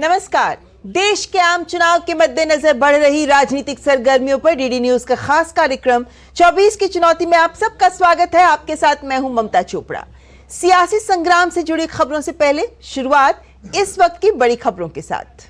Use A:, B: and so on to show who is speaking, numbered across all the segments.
A: नमस्कार। देश के आम चुनाव के मद्देनजर बढ़ रही राजनीतिक सरगर्मियों पर डीडी न्यूज का खास कार्यक्रम 24 की चुनौती में आप सबका स्वागत है। आपके साथ मैं हूं ममता चोपड़ा। सियासी संग्राम से जुड़ी खबरों से पहले शुरुआत इस वक्त की बड़ी खबरों के साथ।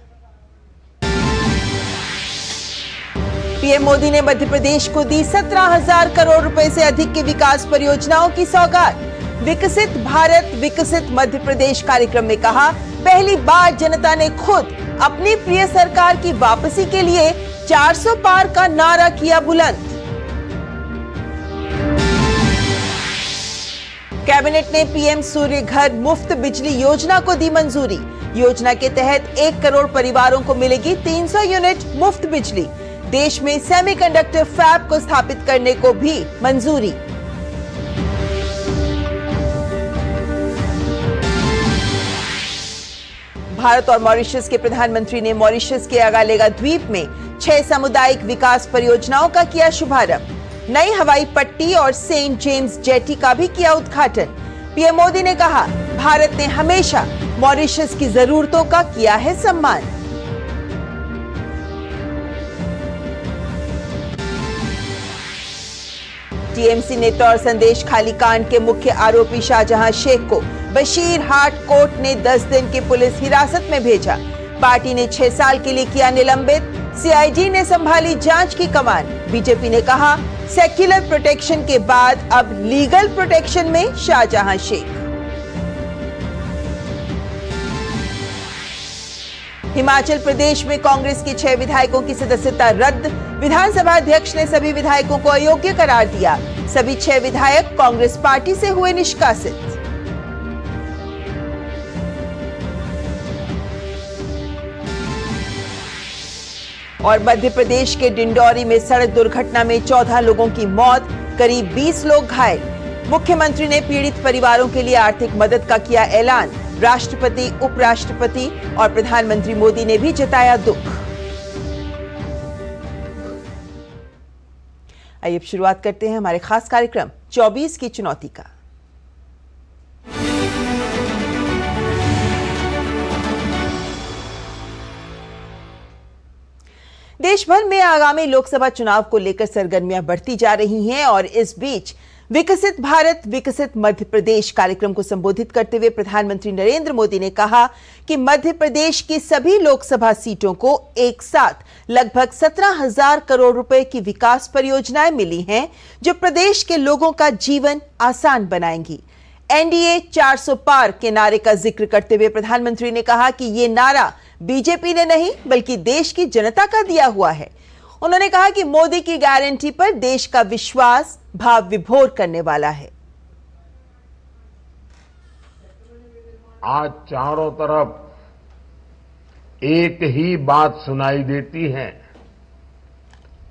A: पीएम मोदी ने मध्य प्रदेश को दी 17,000 करोड़ रुपए से अधिक की विकास परियोजनाओं की सौगात। विकसित भारत विकसित मध्य प्रदेश कार्यक्रम में कहा, पहली बार जनता ने खुद अपनी प्रिय सरकार की वापसी के लिए 400 पार का नारा किया बुलंद। कैबिनेट ने पीएम सूर्य घर मुफ्त बिजली योजना को दी मंजूरी। योजना के तहत 1 करोड़ परिवारों को मिलेगी 300 यूनिट मुफ्त बिजली। देश में सेमीकंडक्टर फैब को स्थापित करने को भी मंजूरी। भारत और मॉरिशस के प्रधानमंत्री ने मॉरिशस के अगालेगा द्वीप में 6 सामुदायिक विकास परियोजनाओं का किया शुभारंभ। नई हवाई पट्टी और सेंट जेम्स जेटी का भी किया उद्घाटन। पीएम मोदी ने कहा, भारत ने हमेशा मॉरिशस की जरूरतों का किया है सम्मान। टीएमसी नेता और संदेश खाली कांड के मुख्य आरोपी शाहजहां शेख को बशीरहाट कोर्ट ने 10 दिन की पुलिस हिरासत में भेजा। पार्टी ने 6 साल के लिए किया निलंबित। सीआईडी ने संभाली जांच की कमान। बीजेपी ने कहा, सेक्युलर प्रोटेक्शन के बाद अब लीगल प्रोटेक्शन में शाहजहां शेख। हिमाचल प्रदेश में कांग्रेस के 6 विधायकों की सदस्यता रद्द। विधानसभा अध्यक्ष ने सभी विधायकों को अयोग्य करार दिया। सभी 6 विधायक कांग्रेस पार्टी से हुए निष्कासित। और मध्य प्रदेश के डिंडौरी में सड़क दुर्घटना में 14 लोगों की मौत, करीब 20 लोग घायल। मुख्यमंत्री ने पीड़ित परिवारों के लिए आर्थिक मदद का किया ऐलान। राष्ट्रपति, उपराष्ट्रपति और प्रधानमंत्री मोदी ने भी जताया दुख। आइए अब शुरुआत करते हैं हमारे खास कार्यक्रम 24 की चुनौती का। देश भर में आगामी लोकसभा चुनाव को लेकर सरगर्मियां बढ़ती जा रही हैं और इस बीच विकसित भारत विकसित मध्य प्रदेश कार्यक्रम को संबोधित करते हुए प्रधानमंत्री नरेंद्र मोदी ने कहा कि मध्य प्रदेश की सभी लोकसभा सीटों को एक साथ लगभग 17,000 करोड़ रुपए की विकास परियोजनाएं मिली हैं, जो प्रदेश के लोगों का जीवन आसान बनाएंगी। एनडीए 400 पार के नारे का जिक्र करते हुए प्रधानमंत्री ने कहा कि यह नारा बीजेपी ने नहीं बल्कि देश की जनता का दिया हुआ है। उन्होंने कहा कि मोदी की गारंटी पर देश का विश्वास भाव विभोर करने वाला है।
B: आज चारों तरफ एक ही बात सुनाई देती है,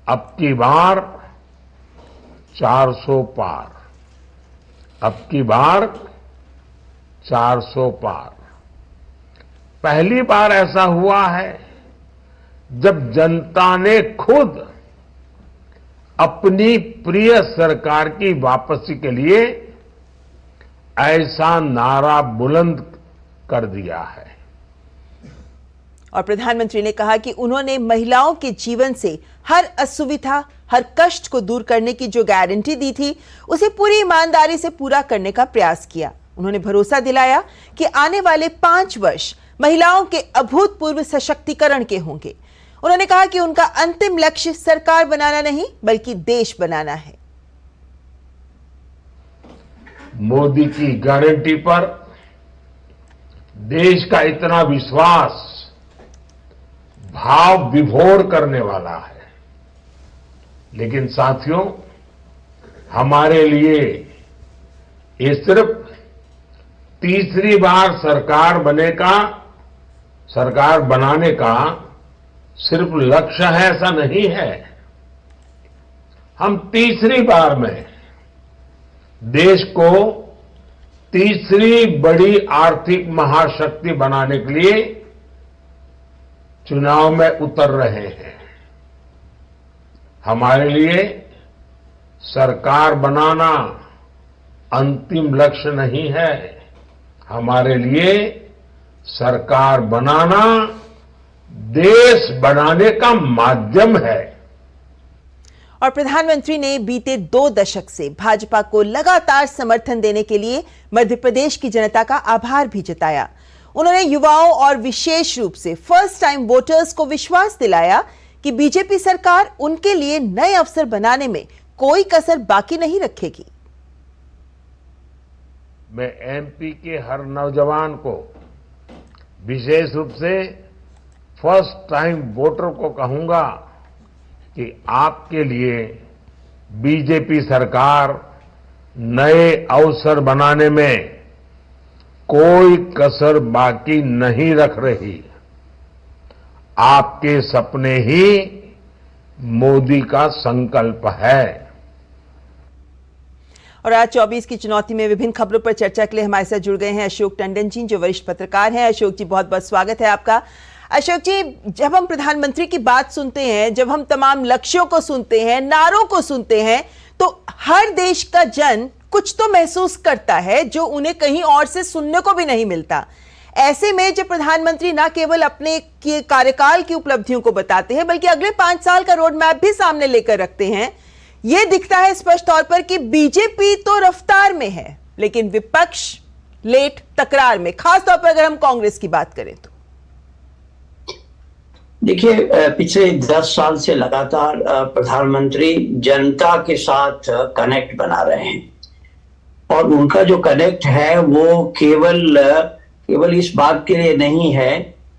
B: अब की बार 400 पार, अब की बार 400 पार। पहली बार ऐसा हुआ है जब जनता ने खुद अपनी प्रिय सरकार की वापसी के लिए ऐसा नारा बुलंद कर दिया है।
A: और प्रधानमंत्री ने कहा कि उन्होंने महिलाओं के जीवन से हर असुविधा, हर कष्ट को दूर करने की जो गारंटी दी थी, उसे पूरी ईमानदारी से पूरा करने का प्रयास किया। उन्होंने भरोसा दिलाया कि आने वाले 5 वर्ष महिलाओं के अभूतपूर्व सशक्तिकरण के होंगे। उन्होंने कहा कि उनका अंतिम लक्ष्य सरकार बनाना नहीं बल्कि देश बनाना है।
B: मोदी की गारंटी पर देश का इतना विश्वास भाव विभोर करने वाला है। लेकिन साथियों, हमारे लिए ये सिर्फ तीसरी बार सरकार बनाने का सिर्फ लक्ष्य है, ऐसा नहीं है। हम तीसरी बार में देश को तीसरी बड़ी आर्थिक महाशक्ति बनाने के लिए चुनाव में उतर रहे हैं। हमारे लिए सरकार बनाना अंतिम लक्ष्य नहीं है, हमारे लिए सरकार बनाना देश बनाने का माध्यम है।
A: और प्रधानमंत्री ने बीते 2 दशक से भाजपा को लगातार समर्थन देने के लिए मध्य प्रदेश की जनता का आभार भी जताया। उन्होंने युवाओं और विशेष रूप से फर्स्ट टाइम वोटर्स को विश्वास दिलाया कि बीजेपी सरकार उनके लिए नए अवसर बनाने में कोई कसर बाकी नहीं रखेगी।
B: मैं एमपी के हर नौजवान को, विशेष रूप से फर्स्ट टाइम वोटर को कहूंगा कि आपके लिए बीजेपी सरकार नए अवसर बनाने में कोई कसर बाकी नहीं रख रही। आपके सपने ही मोदी का संकल्प है।
A: और आज 24 की चुनौती में विभिन्न खबरों पर चर्चा के लिए हमारे साथ जुड़ गए हैं अशोक टंडन जी, जो वरिष्ठ पत्रकार हैं। अशोक जी, बहुत बहुत स्वागत है आपका। अशोक जी, जब हम प्रधानमंत्री की बात सुनते हैं, जब हम तमाम लक्ष्यों को सुनते हैं, नारों को सुनते हैं, तो हर देश का जन कुछ तो महसूस करता है जो उन्हें कहीं और से सुनने को भी नहीं मिलता। ऐसे में जब प्रधानमंत्री न केवल अपने कार्यकाल की उपलब्धियों को बताते हैं, बल्कि अगले 5 साल का रोड मैप भी सामने लेकर रखते हैं, यह दिखता है स्पष्ट तौर पर कि बीजेपी तो रफ्तार में है, लेकिन विपक्ष लेट तकरार में, खासतौर पर अगर हम कांग्रेस की बात करें तो।
C: देखिए, पिछले 10 साल से लगातार प्रधानमंत्री जनता के साथ कनेक्ट बना रहे हैं, और उनका जो कनेक्ट है वो केवल इस बात के लिए नहीं है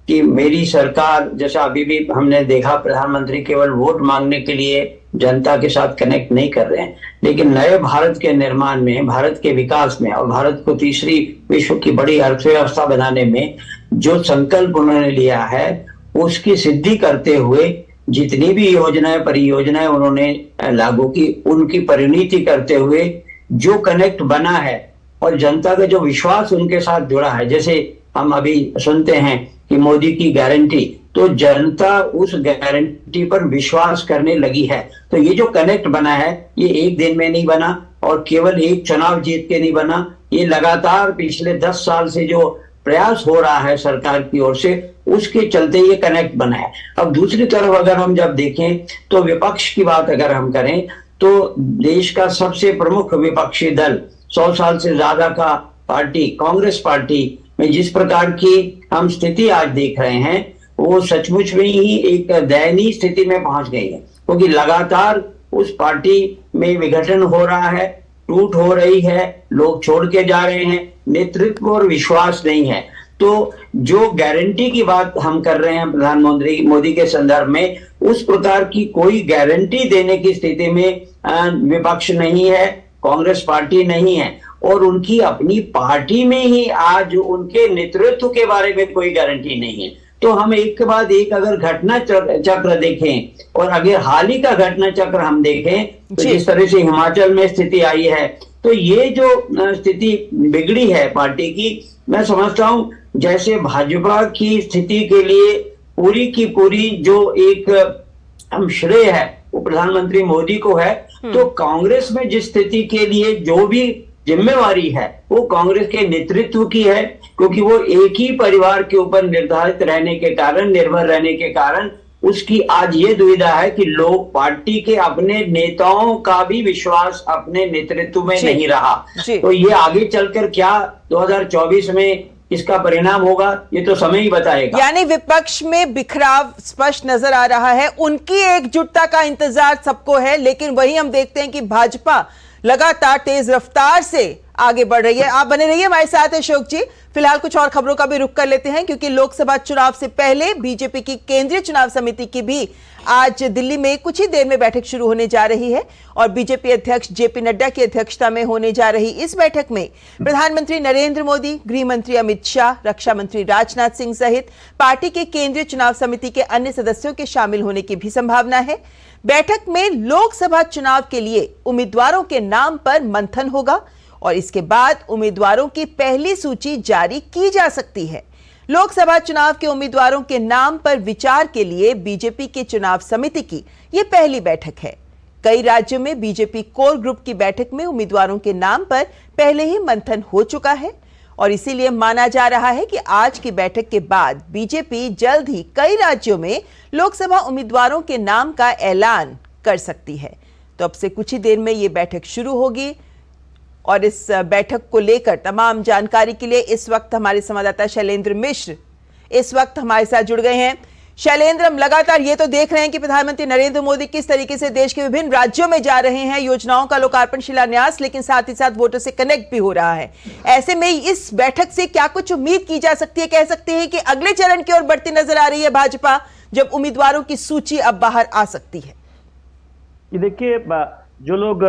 C: कि मेरी सरकार, जैसा अभी भी हमने देखा, प्रधानमंत्री केवल वोट मांगने के लिए जनता के साथ कनेक्ट नहीं कर रहे हैं, लेकिन नए भारत के निर्माण में, भारत के विकास में और भारत को तीसरी विश्व की बड़ी अर्थव्यवस्था बनाने में जो संकल्प उन्होंने लिया है, उसकी सिद्धि करते हुए जितनी भी योजनाएं, परियोजनाएं उन्होंने लागू की, उनकी परिणति करते हुए जो कनेक्ट बना है और जनता का जो विश्वास उनके साथ जुड़ा है, जैसे हम अभी सुनते हैं कि मोदी की गारंटी, तो जनता उस गारंटी पर विश्वास करने लगी है। तो ये जो कनेक्ट बना है, ये एक दिन में नहीं बना और केवल एक चुनाव जीत के नहीं बना, ये लगातार पिछले 10 साल से जो प्रयास हो रहा है सरकार की ओर से, उसके चलते ये कनेक्ट बना है। अब दूसरी तरफ अगर हम जब देखें तो विपक्ष की बात अगर हम करें तो देश का सबसे प्रमुख विपक्षी दल, 100 साल से ज्यादा का पार्टी, कांग्रेस पार्टी में जिस प्रकार की हम स्थिति आज देख रहे हैं, वो सचमुच में ही एक दयनीय स्थिति में पहुंच गई है, क्योंकि लगातार उस पार्टी में विघटन हो रहा है, टूट हो रही है, लोग छोड़ के जा रहे हैं, नेतृत्व और विश्वास नहीं है। तो जो गारंटी की बात हम कर रहे हैं प्रधानमंत्री मोदी के संदर्भ में, उस प्रकार की कोई गारंटी देने की स्थिति में विपक्ष नहीं है, कांग्रेस पार्टी नहीं है, और उनकी अपनी पार्टी में ही आज उनके नेतृत्व के बारे में कोई गारंटी नहीं है। तो हम एक के बाद एक अगर घटना चक्र देखें और अगर हाल ही का घटना चक्र हम देखें, तो जिस तरह से हिमाचल में स्थिति आई है, तो ये जो स्थिति बिगड़ी है पार्टी की, मैं समझता हूं जैसे भाजपा की स्थिति के लिए पूरी की पूरी जो एक हम श्रेय है वो प्रधानमंत्री मोदी को है, तो कांग्रेस में जिस स्थिति के लिए जो भी जिम्मेवारी है वो कांग्रेस के नेतृत्व की है, क्योंकि वो एक ही परिवार के ऊपर निर्धारित रहने के कारण, निर्भर रहने के कारण उसकी आज ये दुविधा है कि लोग पार्टी के अपने नेताओं का भी विश्वास अपने नेतृत्व में नहीं रहा। तो ये आगे चलकर क्या 2024 में इसका परिणाम होगा, ये तो समय ही बताएगा।
A: यानी विपक्ष में बिखराव स्पष्ट नजर आ रहा है, उनकी एकजुटता का इंतजार सबको है, लेकिन वही हम देखते हैं कि भाजपा लगातार तेज रफ्तार से आगे बढ़ रही है। आप बने रहिए हमारे साथ अशोक जी। फिलहाल कुछ और खबरों का भी रुख कर लेते हैं, क्योंकि लोकसभा चुनाव से पहले बीजेपी की केंद्रीय चुनाव समिति की भी आज दिल्ली में कुछ ही देर में बैठक शुरू होने जा रही है, और बीजेपी अध्यक्ष जेपी नड्डा की अध्यक्षता में होने जा रही इस बैठक में प्रधानमंत्री नरेंद्र मोदी, गृह मंत्री अमित शाह, रक्षा मंत्री राजनाथ सिंह सहित पार्टी के केंद्रीय चुनाव समिति के अन्य सदस्यों के शामिल होने की भी संभावना है। बैठक में लोकसभा चुनाव के लिए उम्मीदवारों के नाम पर मंथन होगा और इसके बाद उम्मीदवारों की पहली सूची जारी की जा सकती है। लोकसभा चुनाव के उम्मीदवारों के नाम पर विचार के लिए बीजेपी के चुनाव समिति की यह पहली बैठक है। कई राज्यों में बीजेपी कोर ग्रुप की बैठक में उम्मीदवारों के नाम पर पहले ही मंथन हो चुका है और इसीलिए माना जा रहा है कि आज की बैठक के बाद बीजेपी जल्द ही कई राज्यों में लोकसभा उम्मीदवारों के नाम का ऐलान कर सकती है। तो अब से कुछ ही देर में ये बैठक शुरू होगी और इस बैठक को लेकर तमाम जानकारी के लिए इस वक्त हमारे संवाददाता शैलेंद्र मिश्र इस वक्त हमारे साथ जुड़ गए हैं। शैलेंद्र, हम लगातार ये तो देख रहे हैं कि प्रधानमंत्री नरेंद्र मोदी किस तरीके से देश के विभिन्न राज्यों में जा रहे हैं, योजनाओं का लोकार्पण शिलान्यास, लेकिन साथ ही साथ वोटों से कनेक्ट भी हो रहा है। ऐसे में इस बैठक से क्या कुछ उम्मीद की जा सकती है? कह सकते हैं कि अगले चरण की ओर बढ़ती नजर आ रही है भाजपा, जब उम्मीदवारों की सूची अब बाहर आ सकती है।
D: ये देखिए, जो लोग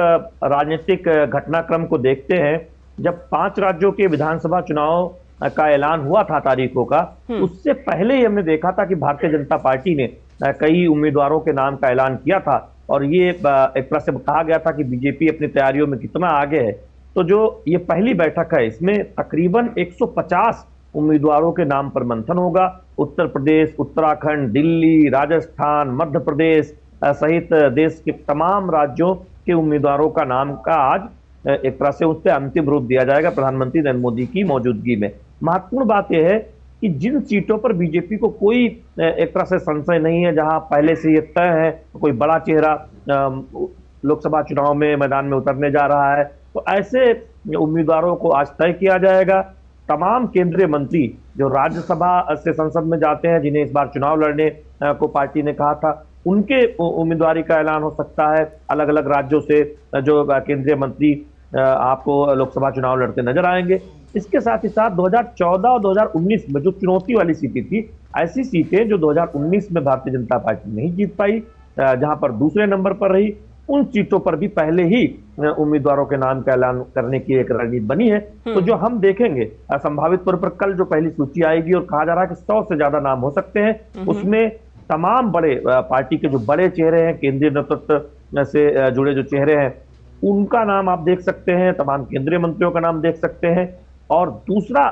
D: राजनीतिक घटनाक्रम को देखते हैं, जब 5 राज्यों के विधानसभा चुनाव का ऐलान हुआ था तारीखों का, उससे पहले ही हमने देखा था कि भारतीय जनता पार्टी ने कई उम्मीदवारों के नाम का ऐलान किया था और ये एक तरह से कहा गया था कि बीजेपी अपनी तैयारियों में कितना आगे है। तो जो ये पहली बैठक है, इसमें तकरीबन 150 उम्मीदवारों के नाम पर मंथन होगा। उत्तर प्रदेश, उत्तराखंड, दिल्ली, राजस्थान, मध्य प्रदेश सहित देश के तमाम राज्यों के उम्मीदवारों का नाम का आज एक तरह से उस पर अंतिम रूप दिया जाएगा प्रधानमंत्री नरेंद्र मोदी की मौजूदगी में। महत्वपूर्ण बात यह है कि जिन सीटों पर बीजेपी को कोई एक तरह से संशय नहीं है, जहां पहले से ये तय है कोई बड़ा चेहरा लोकसभा चुनाव में मैदान में उतरने जा रहा है, तो ऐसे उम्मीदवारों को आज तय किया जाएगा। तमाम केंद्रीय मंत्री जो राज्यसभा से संसद में जाते हैं, जिन्हें इस बार चुनाव लड़ने को पार्टी ने कहा था, उनके उम्मीदवारी का ऐलान हो सकता है। अलग अलग राज्यों से जो केंद्रीय मंत्री आपको लोकसभा चुनाव लड़ते नजर आएंगे। इसके साथ ही साथ 2014 और 2019 में जो चुनौती वाली सीटें थी, ऐसी सीटें जो 2019 में भारतीय जनता पार्टी नहीं जीत पाई, जहां पर दूसरे नंबर पर रही, उन सीटों पर भी पहले ही उम्मीदवारों के नाम का ऐलान करने की एक रणनीति बनी है। तो जो हम देखेंगे संभावित तौर पर कल जो पहली सूची आएगी और कहा जा रहा है कि 100 से ज्यादा नाम हो सकते हैं, उसमें तमाम बड़े पार्टी के जो बड़े चेहरे हैं, केंद्रीय नेतृत्व से जुड़े जो चेहरे हैं, उनका नाम आप देख सकते हैं, तमाम केंद्रीय मंत्रियों का नाम देख सकते हैं। और दूसरा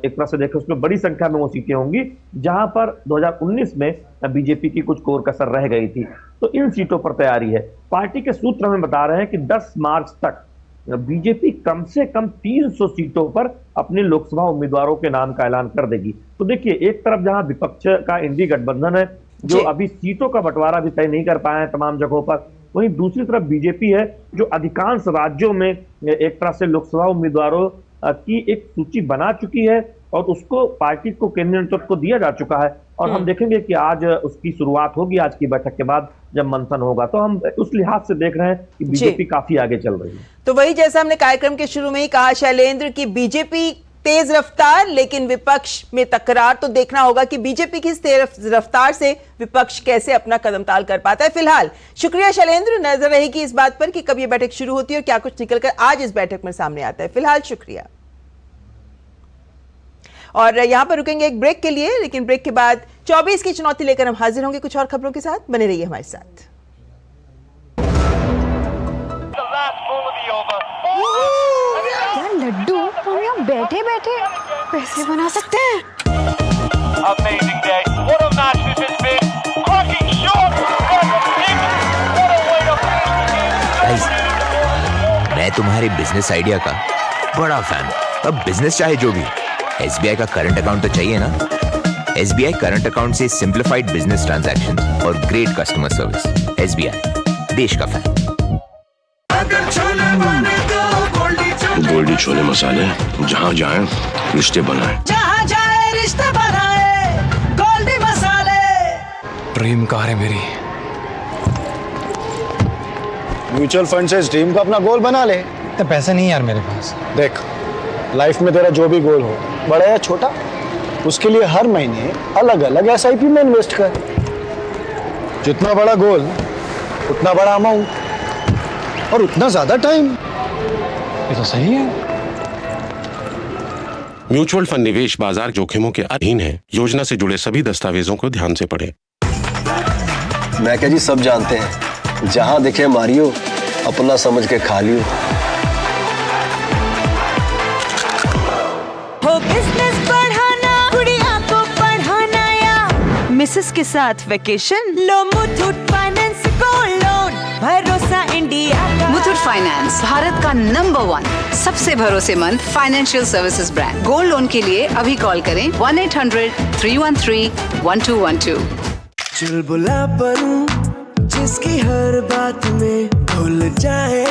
D: एक तरह से देखें, उसमें बड़ी संख्या में वो सीटें होंगी जहां पर 2019 में बीजेपी की कुछ कोर कसर रह गई थी। तो इन सीटों पर तैयारी है। पार्टी के सूत्र हमें बता रहे हैं कि 10 मार्च तक बीजेपी कम से कम 300 सीटों पर अपने लोकसभा उम्मीदवारों के नाम का ऐलान कर देगी। तो देखिए, एक तरफ जहां विपक्ष का इंडी गठबंधन है, जो अभी सीटों का बंटवारा भी तय नहीं कर पाए हैं तमाम जगहों पर, वहीं दूसरी तरफ बीजेपी है जो अधिकांश राज्यों में एक तरह से लोकसभा उम्मीदवारों की एक सूची बना चुकी है और उसको पार्टी को केंद्रीय नेतृत्व को दिया जा चुका है। और हम देखेंगे कि आज उसकी शुरुआत होगी, आज की बैठक के बाद जब मंथन होगा। तो हम उस लिहाज से देख रहे हैं कि बीजेपी काफी आगे चल रही है।
A: तो वही जैसा हमने कार्यक्रम के शुरू में ही कहा शैलेंद्र की बीजेपी तेज रफ्तार, लेकिन विपक्ष में तकरार। तो देखना होगा कि बीजेपी की इस तेज रफ्तार से विपक्ष कैसे अपना कदम ताल कर पाता है। फिलहाल शुक्रिया शैलेंद्र, नजर रहेगी इस बात पर कि कब ये बैठक शुरू होती है और क्या कुछ निकलकर आज इस बैठक में सामने आता है। फिलहाल शुक्रिया। और यहां पर रुकेंगे एक ब्रेक के लिए, लेकिन ब्रेक के बाद 24 की चुनौती लेकर हम हाजिर होंगे कुछ और खबरों के साथ। बने रहिए हमारे साथ।
E: लड्डू हम यहाँ बैठे बैठे पैसे बना सकते हैं।
F: Amazing day. What a match this has been. Cracking shot. What a way to finish the game.
G: मैं तुम्हारे बिजनेस आइडिया का बड़ा फैन। अब बिजनेस चाहे जो भी, SBI का करंट अकाउंट तो चाहिए ना। SBI करंट अकाउंट से सिंप्लीफाइड बिजनेस ट्रांजैक्शन और ग्रेट कस्टमर सर्विस। SBI, देश का फैन।
H: गोल्डी छोले मसाले, जहाँ जाए रिश्ते बनाए,
I: जहाँ जाए रिश्ते बनाए, गोल्डी मसाले।
J: ड्रीम कार है मेरी।
K: म्यूचुअल फंड से इस ड्रीम को अपना गोल बना ले।
J: तो पैसे नहीं यार मेरे पास।
K: देख, लाइफ में तेरा जो भी गोल हो, बड़ा या छोटा, उसके लिए हर महीने अलग अलग SIP में इन्वेस्ट कर। जितना बड़ा गोल उतना बड़ा अमाउंट और उतना ज्यादा टाइम।
J: ये तो सही है।
H: म्यूचुअल फंड निवेश बाजार जोखिमों के अधीन है। योजना से जुड़े सभी दस्तावेजों को ध्यान से पढ़ें।
K: मैं क्या जी, सब जानते हैं, जहां दिखे मारियो, अपना समझ के खा लियो।
I: हो बिजनेस बढ़ाना, गुड़िया को पढ़ाना या मिसेस के साथ वेकेशन, लो मुथूट फाइनेंस गोल्ड लोन, भरोसा इंडिया का।
L: मुथूट फाइनेंस, भारत का नंबर 1 सबसे भरोसेमंद financial services brand. Gold loan के लिए अभी कॉल करें 1-800-313-1212।
I: चुलबुला परूं जिसकी हर बात में भूल जाए।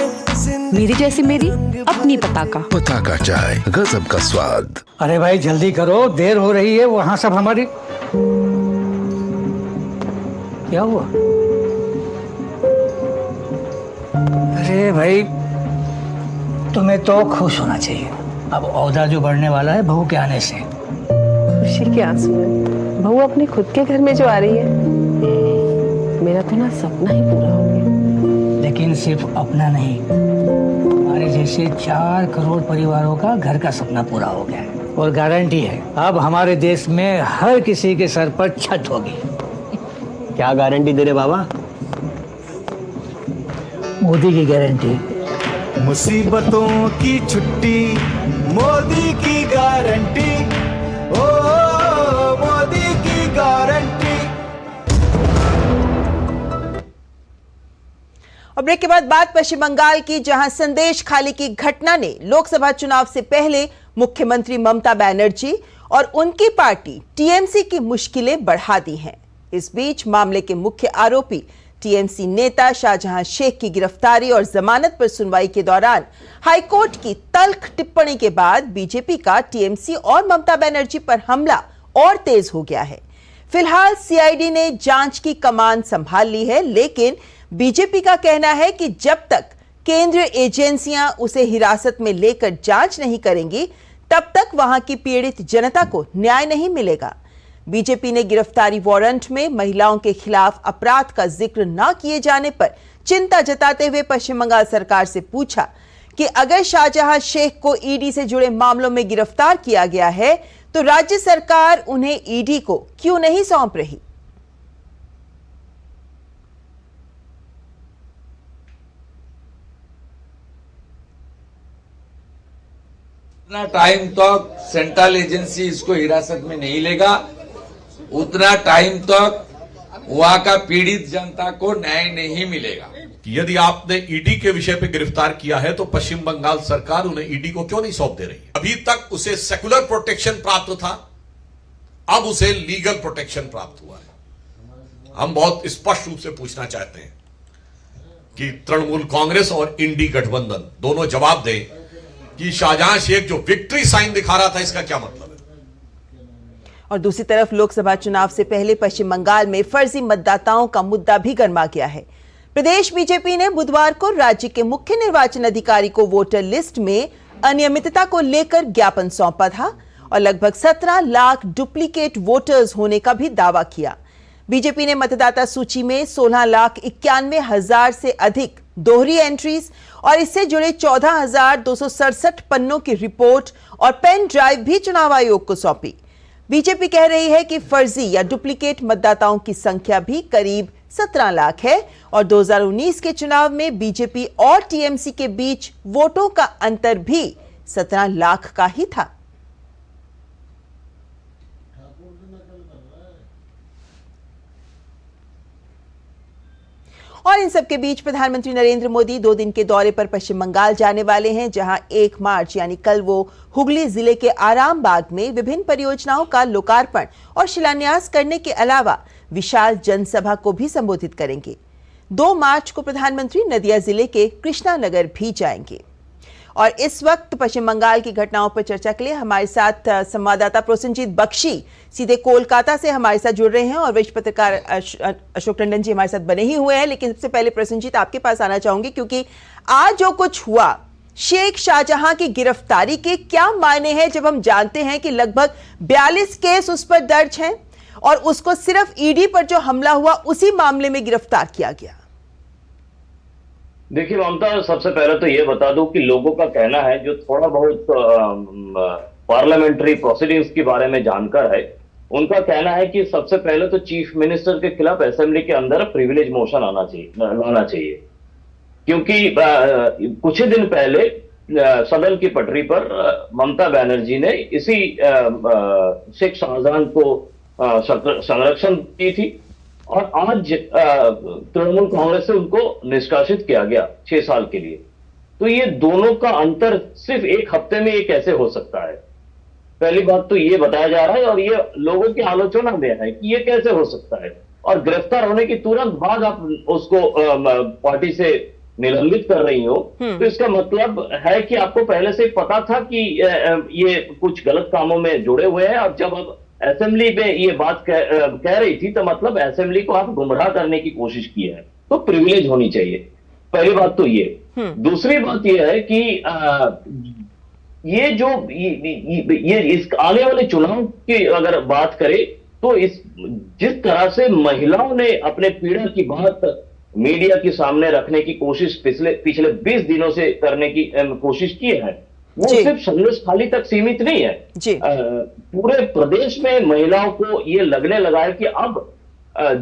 E: मेरी जैसी मेरी अपनी पताका।
M: पताका चाय, गजब का स्वाद।
N: अरे भाई जल्दी करो, देर हो रही है। वहाँ सब हमारी क्या हुआ? अरे भाई तुम्हें तो खुश होना चाहिए। अब औदा जो बढ़ने वाला है बहू के आने से।
O: खुशी के आंसू है। बहू अपने खुद के घर में जो आ रही है, मेरा तो ना सपना ही पूरा हो गया।
N: लेकिन सिर्फ अपना नहीं, हमारे जैसे 4 करोड़ परिवारों का घर का सपना पूरा हो गया है। और गारंटी है अब हमारे देश में हर किसी के सर पर छत होगी।
K: क्या गारंटी दे रहे बाबा?
N: मोदी की गारंटी।
I: मुसीबतों की छुट्टी, मोदी की गारंटी। ओ मोदी की गारंटी।
A: और ब्रेक के बाद बात पश्चिम बंगाल की, जहां संदेश खाली की घटना ने लोकसभा चुनाव से पहले मुख्यमंत्री ममता बनर्जी और उनकी पार्टी टीएमसी की मुश्किलें बढ़ा दी हैं। इस बीच मामले के मुख्य आरोपी टीएमसी नेता शाहजहां शेख की गिरफ्तारी और जमानत पर सुनवाई के दौरान हाईकोर्ट की तल्ख टिप्पणी के बाद बीजेपी का टीएमसी और ममता बनर्जी पर हमला और तेज हो गया है। फिलहाल सीआईडी ने जांच की कमान संभाल ली है, लेकिन बीजेपी का कहना है कि जब तक केंद्रीय एजेंसियां उसे हिरासत में लेकर जांच नहीं करेंगी, तब तक वहां की पीड़ित जनता को न्याय नहीं मिलेगा। बीजेपी ने गिरफ्तारी वारंट में महिलाओं के खिलाफ अपराध का जिक्र न किए जाने पर चिंता जताते हुए पश्चिम बंगाल सरकार से पूछा कि अगर शाहजहां शेख को ईडी से जुड़े मामलों में गिरफ्तार किया गया है, तो राज्य सरकार उन्हें ईडी को क्यों नहीं सौंप रही।
P: उतना टाइम तक सेंट्रल एजेंसी इसको हिरासत में नहीं लेगा, उतना टाइम तक वहां का पीड़ित जनता को न्याय नहीं मिलेगा।
Q: यदि आपने ईडी के विषय पे गिरफ्तार किया है तो पश्चिम बंगाल सरकार उन्हें ईडी को क्यों नहीं सौंप दे रही है? अभी तक उसे सेकुलर प्रोटेक्शन प्राप्त था, अब उसे लीगल प्रोटेक्शन प्राप्त हुआ है। हम बहुत स्पष्ट रूप से पूछना चाहते हैं कि तृणमूल कांग्रेस और इंडी गठबंधन दोनों जवाब दें कि शाहजहां शेख जो विक्ट्री साइन दिखा रहा था, इसका क्या मतलब है?
A: और दूसरी तरफ लोकसभा चुनाव से पहले पश्चिम बंगाल में फर्जी मतदाताओं का मुद्दा भी गर्मा गया है। प्रदेश बीजेपी ने बुधवार को राज्य के मुख्य निर्वाचन अधिकारी को वोटर लिस्ट में अनियमितता को लेकर ज्ञापन सौंपा था और लगभग 17 लाख डुप्लीकेट वोटर्स होने का भी दावा किया। बीजेपी ने मतदाता सूची में 16,91,000 से अधिक दोहरी एंट्रीज और इससे जुड़े 14,267 पन्नों की रिपोर्ट और पेन ड्राइव भी चुनाव आयोग को सौंपी। बीजेपी कह रही है कि फर्जी या डुप्लीकेट मतदाताओं की संख्या भी करीब 17 लाख है और 2019 के चुनाव में बीजेपी और टीएमसी के बीच वोटों का अंतर भी 17 लाख का ही था। और इन सब के बीच प्रधानमंत्री नरेंद्र मोदी 2 दिन के दौरे पर पश्चिम बंगाल जाने वाले हैं, जहां 1 मार्च यानी कल वो हुगली जिले के आरामबाग में विभिन्न परियोजनाओं का लोकार्पण और शिलान्यास करने के अलावा विशाल जनसभा को भी संबोधित करेंगे। 2 मार्च को प्रधानमंत्री नदिया जिले के कृष्णा नगर भी जाएंगे। और इस वक्त पश्चिम बंगाल की घटनाओं पर चर्चा के लिए हमारे साथ संवाददाता प्रोसेनजीत बख्शी सीधे कोलकाता से हमारे साथ जुड़ रहे हैं और वरिष्ठ पत्रकार अशोक टंडन जी हमारे साथ बने ही हुए हैं। लेकिन सबसे पहले प्रोसेनजीत आपके पास आना चाहूंगी, क्योंकि आज जो कुछ हुआ शेख शाहजहां की गिरफ्तारी के क्या मायने हैं, जब हम जानते हैं कि लगभग 42 केस उस पर दर्ज हैं और उसको सिर्फ ईडी पर जो हमला हुआ उसी मामले में गिरफ्तार किया गया।
R: देखिए ममता, सबसे पहले तो ये बता दूं कि लोगों का कहना है, जो थोड़ा बहुत पार्लियामेंट्री प्रोसीडिंग्स के बारे में जानकार है, उनका कहना है कि सबसे पहले तो चीफ मिनिस्टर के खिलाफ असेंबली के अंदर प्रिविलेज मोशन लाना चाहिए, क्योंकि कुछ ही दिन पहले सदन की पटरी पर ममता बनर्जी ने इसी शेख शाहजहां को संरक्षण दी थी और आज तृणमूल कांग्रेस से उनको निष्कासित किया गया 6 साल के लिए। तो ये दोनों का अंतर सिर्फ एक हफ्ते में ये कैसे हो सकता है? पहली बात तो ये बताया जा रहा है और ये लोगों की आलोचना में है कि ये कैसे हो सकता है। और गिरफ्तार होने के तुरंत बाद आप उसको पार्टी से निलंबित कर रही हो, तो इसका मतलब है कि आपको पहले से पता था कि ये कुछ गलत कामों में जुड़े हुए हैं। और जब आप असेंबली में ये बात कह रही थी तो मतलब असेंबली को आप गुमराह करने की कोशिश की है। तो प्रिविलेज होनी चाहिए, पहली बात तो ये। दूसरी बात ये है कि ये जो ये इस आने वाले चुनाव की अगर बात करें तो जिस तरह से महिलाओं ने अपने पीड़ा की बात मीडिया के सामने रखने की कोशिश पिछले 20 दिनों से करने की कोशिश की है, वो सिर्फ संदेश खाली तक सीमित नहीं है। पूरे प्रदेश में महिलाओं को ये लगने लगा है कि अब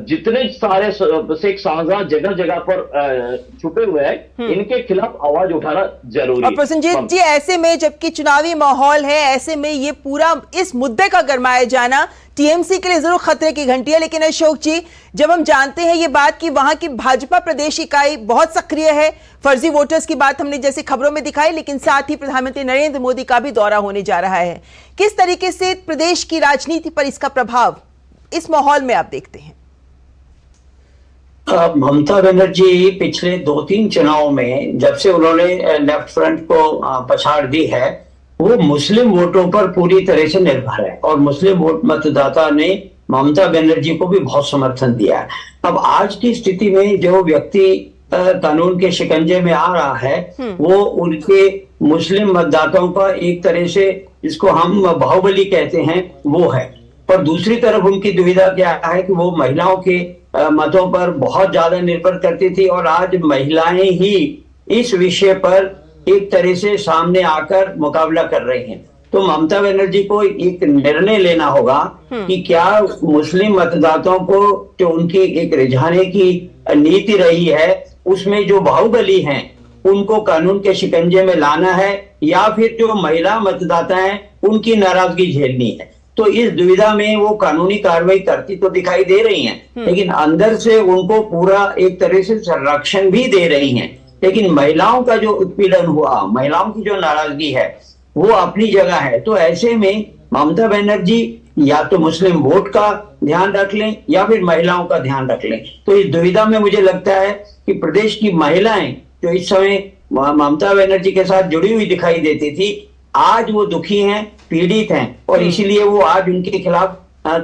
R: जितने सारे शेख शाहजहां जगह जगह पर छुपे हुए हैं, इनके खिलाफ आवाज उठाना जरूरी है।
A: और प्रसन्नजीत जी, ऐसे में जबकि चुनावी माहौल है, ऐसे में ये पूरा इस मुद्दे का गरमाया जाना टीएमसी के लिए जरूर खतरे की घंटी है। लेकिन अशोक जी, जब हम जानते हैं ये बात कि वहां की भाजपा प्रदेश इकाई बहुत सक्रिय है, फर्जी वोटर्स की बात हमने जैसे खबरों में दिखाई, लेकिन साथ ही प्रधानमंत्री नरेंद्र मोदी का भी दौरा होने जा रहा है, किस तरीके से प्रदेश की राजनीति पर इसका प्रभाव इस माहौल में आप देखते हैं?
C: ममता बनर्जी पिछले 2-3 चुनाव में जब से उन्होंने लेफ्ट फ्रंट को पछाड़ दी है, वो मुस्लिम वोटों पर पूरी तरह से निर्भर है और मुस्लिम वोट मतदाता ने ममता बनर्जी को भी बहुत समर्थन दिया है। अब आज की स्थिति में जो व्यक्ति कानून के शिकंजे में आ रहा है, वो उनके मुस्लिम मतदाताओं का एक तरह से, जिसको हम बाहुबली कहते हैं, वो है। और दूसरी तरफ उनकी दुविधा क्या है कि वो महिलाओं के मतों पर बहुत ज्यादा निर्भर करती थी और आज महिलाएं ही इस विषय पर एक तरह से सामने आकर मुकाबला कर रही हैं। तो ममता बनर्जी को एक निर्णय लेना होगा कि क्या मुस्लिम मतदाताओं को जो उनकी एक रिझाने की नीति रही है, उसमें जो बाहुबली हैं उनको कानून के शिकंजे में लाना है, या फिर जो महिला मतदाता हैं उनकी नाराजगी झेलनी है। तो इस दुविधा में वो कानूनी कार्रवाई करती तो दिखाई दे रही हैं, लेकिन अंदर से उनको पूरा एक तरह से संरक्षण भी दे रही हैं। लेकिन महिलाओं का जो उत्पीड़न हुआ, महिलाओं की जो नाराजगी है, वो अपनी जगह है। तो ऐसे में ममता बनर्जी या तो मुस्लिम वोट का ध्यान रख लें या फिर महिलाओं का ध्यान रख लें। तो इस दुविधा में मुझे लगता है कि प्रदेश की महिलाएं जो इस समय ममता बनर्जी के साथ जुड़ी हुई दिखाई देती थी, आज वो दुखी हैं, पीड़ित हैं और इसीलिए वो आज उनके खिलाफ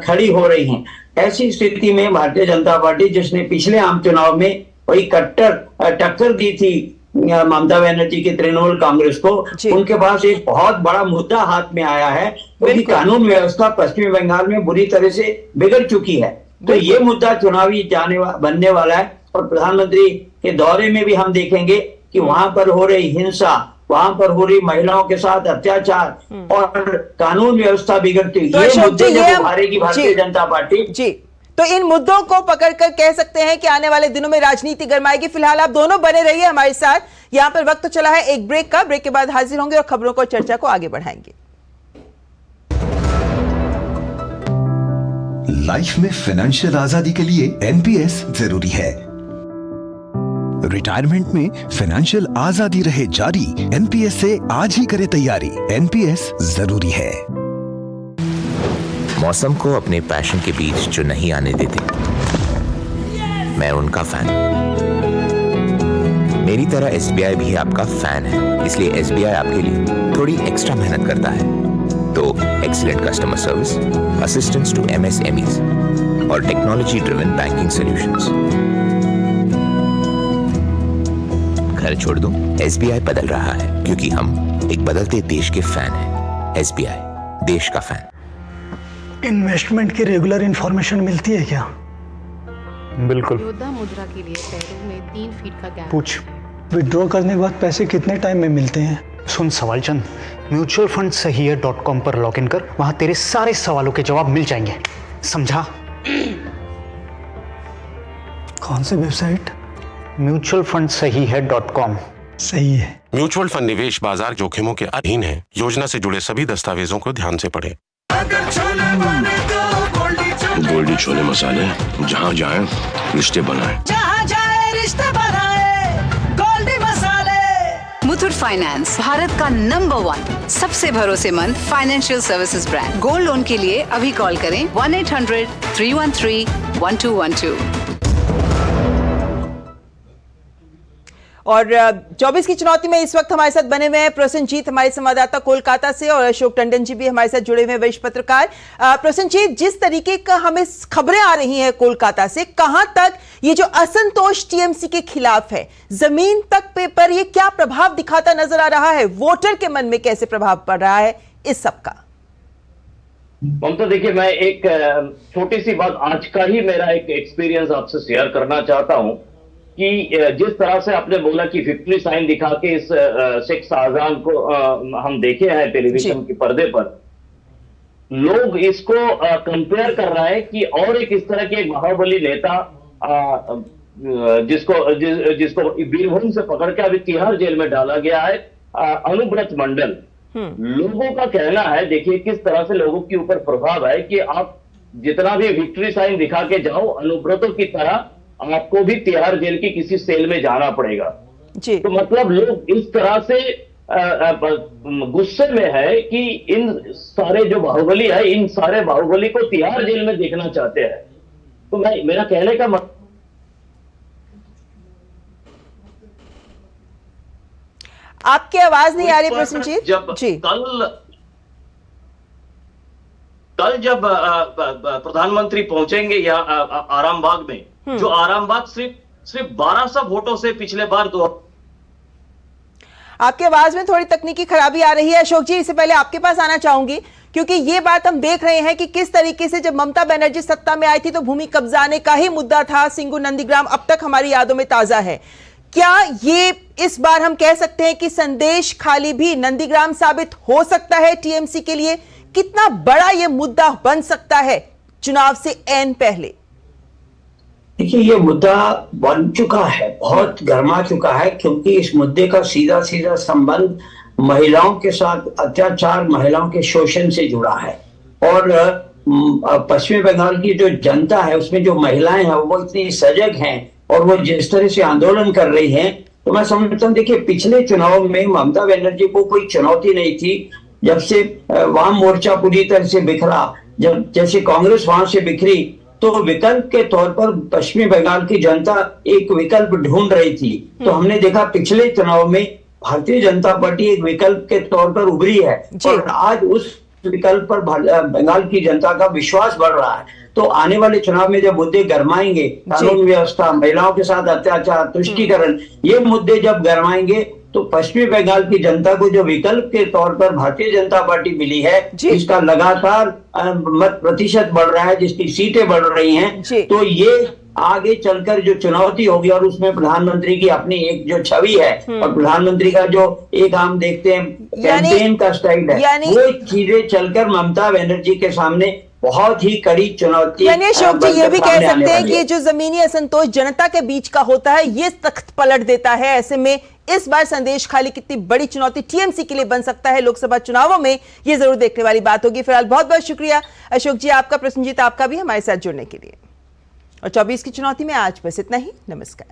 C: खड़ी हो रही हैं। ऐसी स्थिति में भारतीय जनता पार्टी, जिसने पिछले आम चुनाव में वही कट्टर टक्कर दी थी ममता बनर्जी की तृणमूल कांग्रेस को, उनके पास एक बहुत बड़ा मुद्दा हाथ में आया है, क्योंकि कानून व्यवस्था पश्चिमी बंगाल में बुरी तरह से बिगड़ चुकी है। तो ये मुद्दा चुनावी बनने वाला है और प्रधानमंत्री के दौरे में भी हम देखेंगे कि वहां पर हो रही हिंसा, वहां पर हो रही महिलाओं के साथ अत्याचार और कानून व्यवस्था बिगड़ती, ये मुद्दे को उभारेगी भारतीय जनता पार्टी।
A: जी, तो इन मुद्दों को पकड़कर कह सकते हैं कि आने वाले दिनों में राजनीति गरमाएगी। फिलहाल आप दोनों बने रहिए हमारे साथ। यहाँ पर वक्त तो चला है एक ब्रेक का, ब्रेक के बाद हाजिर होंगे और खबरों को, चर्चा को आगे बढ़ाएंगे।
M: लाइफ में फाइनेंशियल आजादी के लिए एनपीएस जरूरी है। रिटायरमेंट में फाइनेंशियल आजादी रहे जारी, एनपीएस से आज ही करें तैयारी। एनपीएस जरूरी है।
G: मौसम को अपने पैशन के बीच जो नहीं आने देते, मैं उनका फैन। मेरी तरह एसबीआई भी आपका फैन है, इसलिए एसबीआई आपके लिए थोड़ी एक्स्ट्रा मेहनत करता है। तो excellent customer service, assistance to MSMEs और टेक्नोलॉजी ड्रिवन बैंकिंग सॉल्यूशंस। घर छोड़ दूं, एसबीआई बदल रहा है क्योंकि हम एक बदलते देश के फैन हैं। एसबीआई, देश का फैन।
K: इन्वेस्टमेंट की रेगुलर इंफॉर्मेशन मिलती है क्या? बिल्कुल।
S: योद्धा मुद्रा के लिए पैरों में 3 फीट का गैप।
K: पूछ, विड्रॉ करने के बाद पैसे कितने टाइम में मिलते हैं?
J: सुन सवाल चंद, म्यूचुअल फंड सही है .com पर लॉग इन कर, वहां तेरे सारे सवालों के जवाब मिल जाएंगे, समझा?
K: कौन सी वेबसाइट?
J: म्यूचुअल फंड सही है .com।
K: सही है।
H: म्यूचुअल फंड निवेश बाजार जोखिमों के अधीन है। योजना से जुड़े सभी दस्तावेजों को ध्यान से पढ़ें। गोल्डी छोले मसाले, जहाँ जाए रिश्ते बनाए,
I: जहाँ जाए रिश्ते बनाए, गोल्डी मसाले।
L: मुथूट फाइनेंस, भारत का नंबर 1 सबसे भरोसेमंद financial services brand. Gold loan के लिए अभी कॉल करें 1-800-313-1212।
A: और 24 की चुनौती में इस वक्त हमारे साथ बने हुए हैं प्रसन्नजीत, हमारे संवाददाता कोलकाता से, और अशोक टंडन जी भी हमारे साथ जुड़े हुए हैं, वरिष्ठ पत्रकार। प्रसन्नजीत, जिस तरीके का हमें खबरें आ रही हैं कोलकाता से, कहां तक ये जो असंतोष टीएमसी के खिलाफ है, जमीन तक पर ये क्या प्रभाव दिखाता नजर आ रहा है? वोटर के मन में कैसे प्रभाव पड़ रहा है इस सब का?
R: ममता, देखिए, मैं एक छोटी सी बात, आज का ही मेरा एक एक्सपीरियंस आपसे शेयर करना चाहता हूं कि जिस तरह से आपने बोला कि विक्ट्री साइन दिखा के इस शेख शाहजहां को हम देखे हैं टेलीविजन के पर्दे पर, लोग इसको कंपेयर कर रहा है कि और एक इस तरह के एक बाहुबली नेता जिसको बीरभूम से पकड़ के अभी तिहाड़ जेल में डाला गया है, अनुव्रत मंडल। लोगों का कहना है, देखिए किस तरह से लोगों के ऊपर प्रभाव है कि आप जितना भी विक्ट्री साइन दिखा के जाओ, अनुव्रतों की तरह आपको भी तिहाड़ जेल की किसी सेल में जाना पड़ेगा
A: जी।
R: तो मतलब लोग इस तरह से गुस्से में है कि इन सारे जो बाहुबली है, इन सारे बाहुबली को तिहाड़ जेल में देखना चाहते हैं। तो मेरा कहने का
A: आपकी आवाज नहीं आ रही प्रसन्नजीत जी।
T: कल जब प्रधानमंत्री पहुंचेंगे या आरामबाग में, जो आरामबाग सिर्फ 1200 वोटों से पिछले बार
A: आपकी आवाज में थोड़ी तकनीकी खराबी आ रही है अशोक जी, इससे पहले आपके पास आना चाहूंगी, क्योंकि ये बात हम देख रहे हैं कि किस तरीके से जब ममता बनर्जी सत्ता में आई थी तो भूमि कब्जाने का ही मुद्दा था, सिंगू नंदीग्राम अब तक हमारी यादों में ताजा है। क्या ये इस बार हम कह सकते हैं कि संदेश खाली भी नंदीग्राम साबित हो सकता है टीएमसी के लिए? कितना बड़ा ये मुद्दा बन सकता है चुनाव से ऐन पहले?
C: देखिए, ये मुद्दा बन चुका है, बहुत गर्मा चुका है, क्योंकि इस मुद्दे का सीधा सीधा संबंध महिलाओं के साथ अत्याचार, महिलाओं के शोषण से जुड़ा है। और पश्चिमी बंगाल की जो जनता है, उसमें जो महिलाएं हैं वो इतनी सजग हैं और वो जिस तरह से आंदोलन कर रही हैं, तो मैं समझता हूँ, देखिए पिछले चुनाव में ममता बनर्जी को कोई चुनौती नहीं थी। जब से वाम मोर्चा पूरी तरह से बिखरा, जब जैसे कांग्रेस वहां से बिखरी, तो विकल्प के तौर पर पश्चिमी बंगाल की जनता एक विकल्प ढूंढ रही थी। तो हमने देखा पिछले चुनाव में भारतीय जनता पार्टी एक विकल्प के तौर पर उभरी है, और आज उस विकल्प पर बंगाल की जनता का विश्वास बढ़ रहा है। तो आने वाले चुनाव में जब मुद्दे गरमाएंगे, कानून व्यवस्था, महिलाओं के साथ अत्याचार, तुष्टीकरण, ये मुद्दे जब गरमाएंगे, तो पश्चिमी बंगाल की जनता को जो विकल्प के तौर पर भारतीय जनता पार्टी मिली है, जिसका लगातार मत प्रतिशत बढ़ रहा है, जिसकी सीटें बढ़ रही हैं, तो ये आगे चलकर जो चुनौती होगी, और उसमें प्रधानमंत्री की अपनी एक जो छवि है और प्रधानमंत्री का जो एक हम देखते हैं कैंपेन का स्टाइल है, वो चीजें चलकर ममता बनर्जी के सामने बहुत ही कड़ी चुनौती।
A: यानी अशोक जी ये भी कह सकते हैं कि जो जमीनी असंतोष जनता के बीच का होता है, ये तख्त पलट देता है। ऐसे में इस बार संदेश खाली कितनी बड़ी चुनौती टीएमसी के लिए बन सकता है लोकसभा चुनावों में, ये जरूर देखने वाली बात होगी। फिलहाल बहुत बहुत शुक्रिया अशोक जी आपका, प्रसन्नजीत आपका भी हमारे साथ जुड़ने के लिए। और 24 की चुनौती में आज बस इतना ही। नमस्कार।